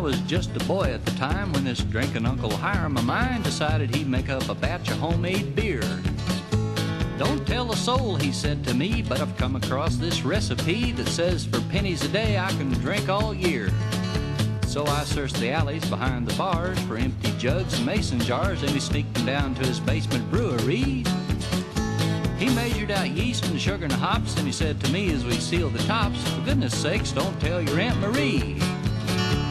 was just a boy at the time when this drinking Uncle Hiram of mine decided he'd make up a batch of homemade beer. Don't tell a soul, he said to me, but I've come across this recipe that says for pennies a day I can drink all year. So I searched the alleys behind the bars for empty jugs and mason jars, and he sneaked them down to his basement brewery. He measured out yeast and sugar and hops, and he said to me as we sealed the tops, for goodness sakes, don't tell your Aunt Marie.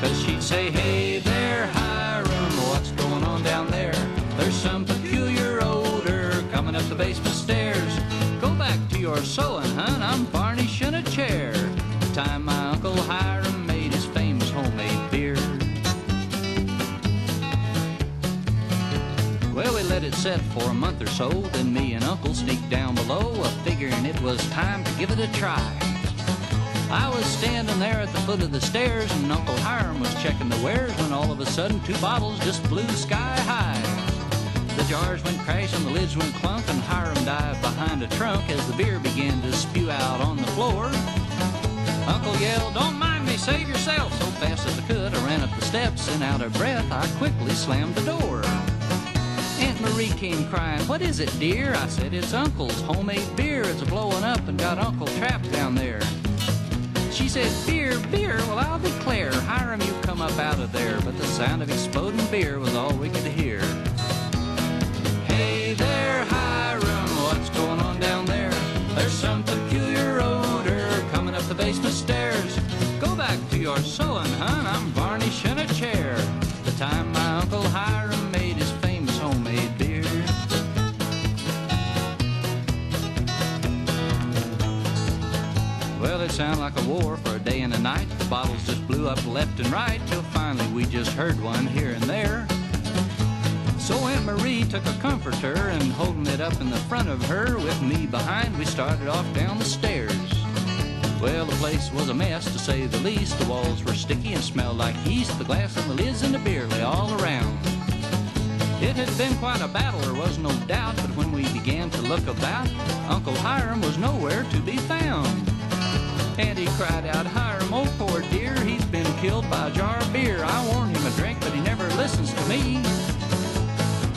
'Cause she'd say, hey there, Hiram, what's going on down there? There's some peculiar odor coming up the basement stairs. Go back to your sewing, hun, I'm varnishing a chair. The time my Uncle Hiram made his famous homemade beer. Well, we let it set for a month or so, then me and Uncle sneaked down below, figuring it was time to give it a try. I was standing there at the foot of the stairs, and Uncle Hiram was checking the wares, when all of a sudden 2 bottles just blew sky high. The jars went crash and the lids went clunk, and Hiram dived behind a trunk as the beer began to spew out on the floor. Uncle yelled, don't mind me, save yourself. So fast as I could, I ran up the steps, and out of breath, I quickly slammed the door. Aunt Marie came crying, what is it, dear? I said, it's Uncle's homemade beer. It's blowing up and got Uncle trapped down there. She said, beer, beer, well, I'll declare, Hiram, you come up out of there. But the sound of exploding beer was all we could hear. Hey there, Hiram, what's going on down there? There's some peculiar odor coming up the basement stairs. Go back to your sewing, hun, I'm varnishing a chair. The time my Uncle Hiram made his famous homemade beer. Well, it sounded like a war for a day and a night. The bottles just blew up left and right, till finally we just heard one here and there. So Aunt Marie took a comforter, and holding it up in the front of her with me behind, we started off down the stairs. Well, the place was a mess, to say the least. The walls were sticky and smelled like yeast. The glass and the lids and the beer lay all around. It had been quite a battle, there was no doubt, but when we began to look about, Uncle Hiram was nowhere to be found. And he cried out, Hiram, oh poor dear, he's been killed by a jar of beer. I warned him a drink, but he never listens to me.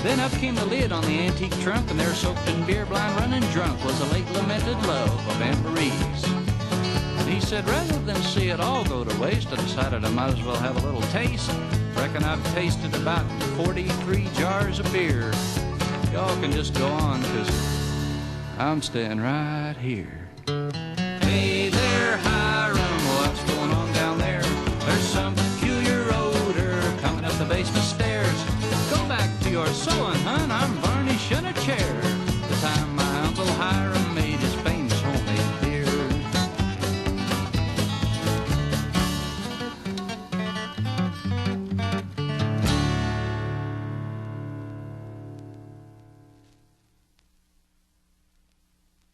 Then up came the lid on the antique trunk, and there, soaked in beer, blind, running drunk, was a late lamented love of Aunt Marie's. And he said, rather than see it all go to waste, I decided I might as well have a little taste. Reckon I've tasted about 43 jars of beer. Y'all can just go on, 'cause I'm staying right here. Hey there, hi.